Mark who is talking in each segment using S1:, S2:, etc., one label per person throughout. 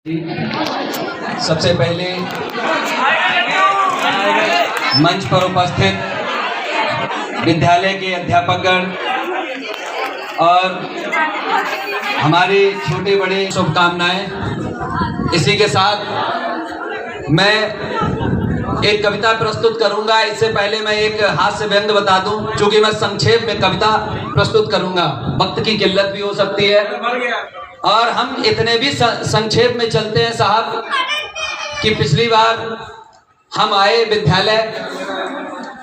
S1: सबसे पहले मंच पर उपस्थित विद्यालय के अध्यापकगण और हमारे छोटे बड़े शुभकामनाएं। इसी के साथ मैं एक कविता प्रस्तुत करूंगा। इससे पहले मैं एक हास्य व्यंग्य बता दूं, क्योंकि मैं संक्षेप में कविता प्रस्तुत करूंगा, वक्त की किल्लत भी हो सकती है और हम इतने भी संक्षेप में चलते हैं साहब कि पिछली बार हम आए विद्यालय,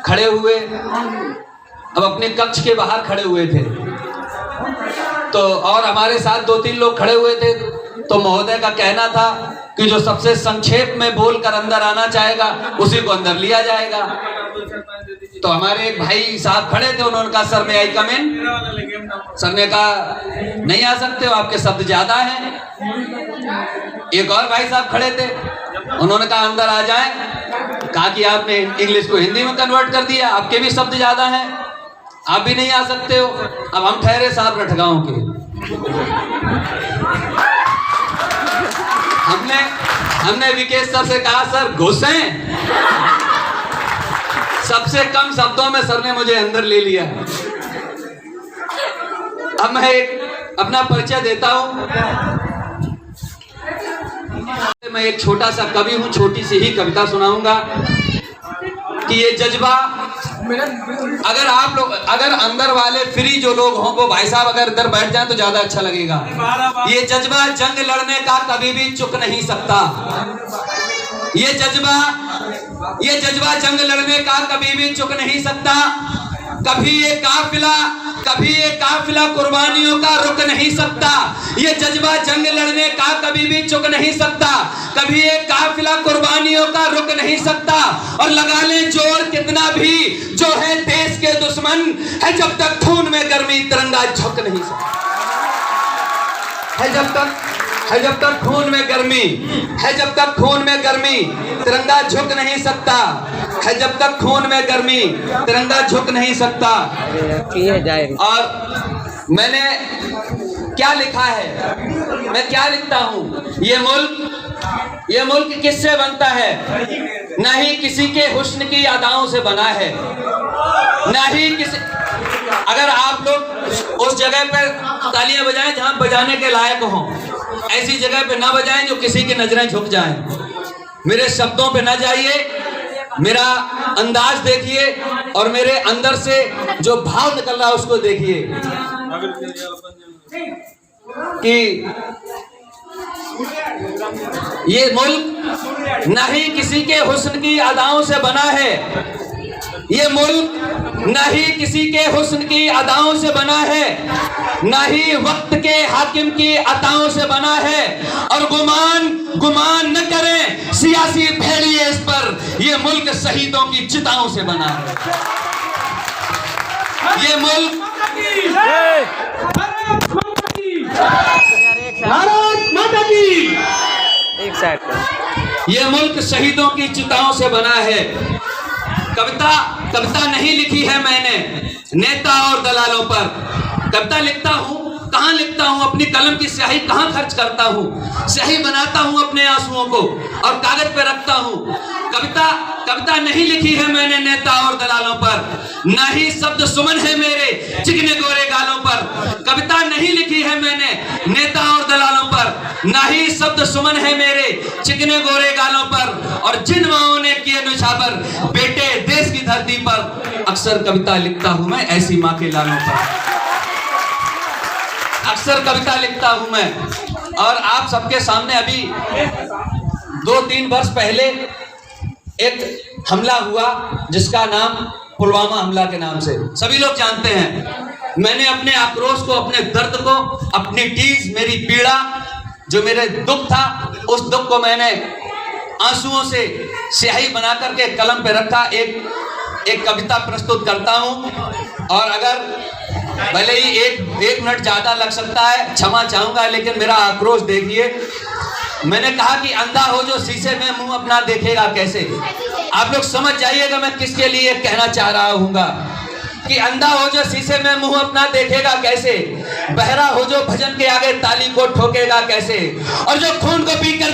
S1: खड़े हुए, अब अपने कक्ष के बाहर खड़े हुए थे तो और हमारे साथ 2-3 लोग खड़े हुए थे, तो महोदय का कहना था कि जो सबसे संक्षेप में बोलकर अंदर आना चाहेगा उसी को अंदर लिया जाएगा। तो हमारे एक भाई साहब खड़े थे, उन्होंने कहा सर मैं आई कम इन। सर ने कहा नहीं आ सकते हो, आपके शब्द ज्यादा हैं। एक और भाई साहब खड़े थे, उन्होंने कहा अंदर आ जाएं। कहा कि आपने इंग्लिश को हिंदी में कन्वर्ट कर दिया, आपके भी शब्द ज्यादा हैं, आप भी नहीं आ सकते हो। अब हम ठहरे साहब रटगांव के, हमने विकेश सर से कहा सर घुसें। सबसे कम शब्दों में सर ने मुझे अंदर ले लिया। अब मैं एक अपना परिचय देता हूं। मैं एक छोटा सा कवि हूं, छोटी सी ही कविता सुनाऊंगा कि ये जज्बा अगर आप लोग, अगर अंदर वाले फ्री जो लोग हों वो भाई साहब अगर इधर बैठ जाएं तो ज्यादा अच्छा लगेगा। ये जज्बा जंग लड़ने का कभी भी चुक नहीं सकता। ये जज्बा जंग लड़ने का कभी भी चुक नहीं सकता। कभी ये काफिला कुर्बानियों का रुक नहीं सकता। ये जज्बा जंग लड़ने का कभी भी चुक नहीं सकता। कभी ये काफिला कुर्बानियों का रुक नहीं सकता। और लगा ले जोर कितना भी, जो है देश के दुश्मन है, जब तक खून में गर्मी तिरंगा झुक नहीं सकता। है जब तक खून में गर्मी, है जब तक खून में गर्मी तिरंगा झुक नहीं सकता। है जब तक खून में गर्मी तिरंगा झुक नहीं सकता। और मैंने क्या लिखा है, मैं क्या लिखता हूँ, ये मुल्क किससे बनता है? ना ही किसी के हुस्न की अदाओं से बना है, ना ही किसी। अगर आप लोग उस जगह पर तालियां बजाएं जहां बजाने के लायक हों, ऐसी जगह पे ना बजाएं जो किसी की नजरें झुक जाएं। मेरे शब्दों पे ना जाइए, मेरा अंदाज देखिए और मेरे अंदर से जो भाव निकल रहा है उसको देखिए कि ये मुल्क ना ही किसी के हुस्न की अदाओं से बना है। ये मुल्क ना ही किसी के हुस्न की अदाओं से बना है, ना ही वक्त के हाकिम की अताओं से बना है। और गुमान न करें सियासी भेड़िए इस पर, ये मुल्क शहीदों की चिताओं से बना है। ये मुल्क भारत माता की, एक साइड पर, ये मुल्क शहीदों की चिताओं से बना है। कविता नहीं लिखी है मैंने नेता और दलालों पर। कविता लिखता हूँ, कहाँ लिखता हूँ? अपनी कलम की स्याही कहाँ खर्च करता हूँ? स्याही बनाता हूँ अपने आंसुओं को और कागज पे रखता हूँ। कविता नहीं लिखी है मैंने नेता और दलालों पर, ना ही शब्द सुमन है मेरे चिकने गोरे गालों पर। कविता नहीं लिखी है मैंने नेता और दलालों पर, ना ही शब्द सुमन है मेरे चिकने गोरे गालों पर। और जिन माओं ने किए नुछावर बेटे देश की धरती पर, अक्सर कविता लिखता हूं मैं ऐसी माँ के लालों पर। अक्सर कविता लिखता हूं मैं। और आप सबके सामने अभी 2-3 वर्ष पहले एक हमला हुआ जिसका नाम पुलवामा हमला के नाम से सभी लोग जानते हैं। मैंने अपने आक्रोश को, अपने दर्द को, अपनी टीज, मेरी पीड़ा, जो मेरे दुख था, उस दुख को मैंने आंसुओं से स्याही बना करके कलम पे रखा। एक कविता प्रस्तुत करता हूं और अगर भले ही एक मिनट ज्यादा लग सकता है, क्षमा चाहूंगा, लेकिन मेरा आक्रोश देखिए। मैंने कहा कि अंधा हो जो शीशे में मुंह अपना देखेगा कैसे। आप लोग समझ जाइएगा मैं किसके लिए कहना चाह रहा हूँगा कि अंधा हो जो शीशे में मुंह अपना देखेगा कैसे, बहरा हो जो भजन के आगे ताली को ठोकेगा कैसे, और जो खून को पीकर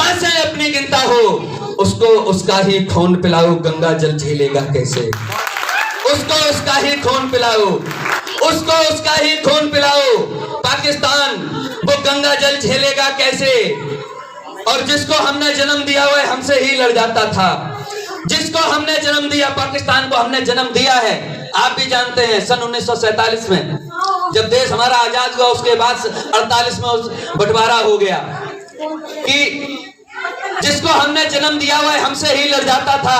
S1: सांसें अपनी गिनता हो, उसको उसका ही खून पिलाओ, गंगा जल झेलेगा कैसे। उसको उसका ही खून पिलाओ, उसको उसका ही खून पिलाओ। पाकिस्तान वो गंगा जल झेलेगा कैसे। और जिसको हमने जन्म दिया हुआ हमसे ही लड़ जाता था। जिसको हमने जन्म दिया, पाकिस्तान को हमने जन्म दिया है। आप भी जानते हैं सन 1947 में जब देश हमारा आजाद हुआ, उसके बाद 48 में बंटवारा हो गया कि जिसको हमने जन्म दिया हुआ हमसे ही लड़ जाता था।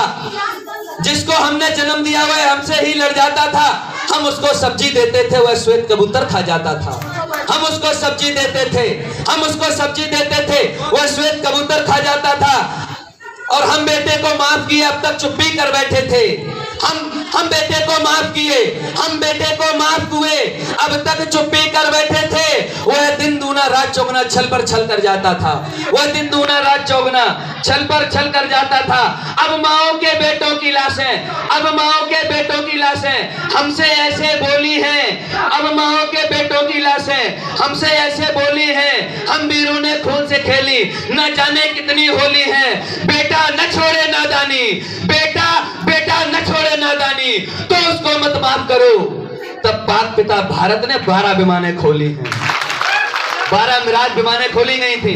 S1: जिसको हमने जन्म दिया हुआ हमसे ही लड़ जाता था। हम उसको सब्जी देते थे, वह श्वेत कबूतर खा जाता था। हम उसको सब्जी देते थे, हम उसको सब्जी देते थे, वह श्वेत कबूतर खा जाता था। और हम बेटे को माफ किए, अब तक चुप्पी कर बैठे थे। हम बेटे को माफ किए, हम बेटे को माफ हुए, अब तक चुप्पी कर बैठे थे। वह दिन दूना रात चौगुना छल पर छल कर जाता था। वह दिन दूना रात चौगुना छल पर छल कर जाता था। अब माओ के बेटों की लाशें, अब माओ के बेटों की लाशें हमसे ऐसे बोली हैं। अब माओ के बेटों की लाशें हमसे ऐसे बोली हैं। हम वीरों ने खून से खेली न जाने कितनी होली है। बेटा न छोड़े नादानी, बेटा बेटा न छोड़े नादानी, तो उसको मत माफ करो। तब पाक पिता भारत ने 12 विमानें खोली हैं। 12 मिराज विमानें खोली गई थी।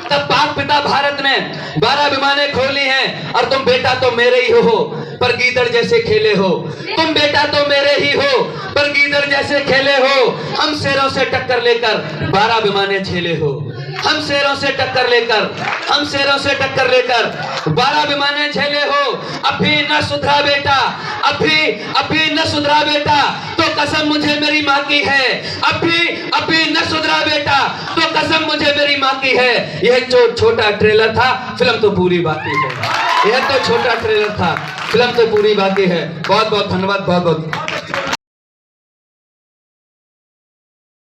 S1: तब पाक पिता भारत ने 12 विमानें खोली हैं। और तुम बेटा तो मेरे ही हो, पर गीदड़ जैसे खेले हो। तुम बेटा तो मेरे ही हो, पर गीदड़ जैसे खेले हो। हम शेरों से टक्कर लेकर 12 विमानें झेले हो। हम शेरों से टक्कर लेकर, हम शेरों से टक्कर लेकर 12 विमानें झेले हो। अभी न सुधरा बेटा, अभी न सुधरा बेटा, तो कसम मुझे मेरी माँ की है। अभी न सुधरा बेटा, तो कसम मुझे मेरी माँ की है। यह जो छोटा ट्रेलर था, फिल्म तो पूरी बाकी है। यह तो छोटा ट्रेलर था, फिल्म तो पूरी बाकी है। बहुत बहुत धन्यवाद, बहुत बहुत।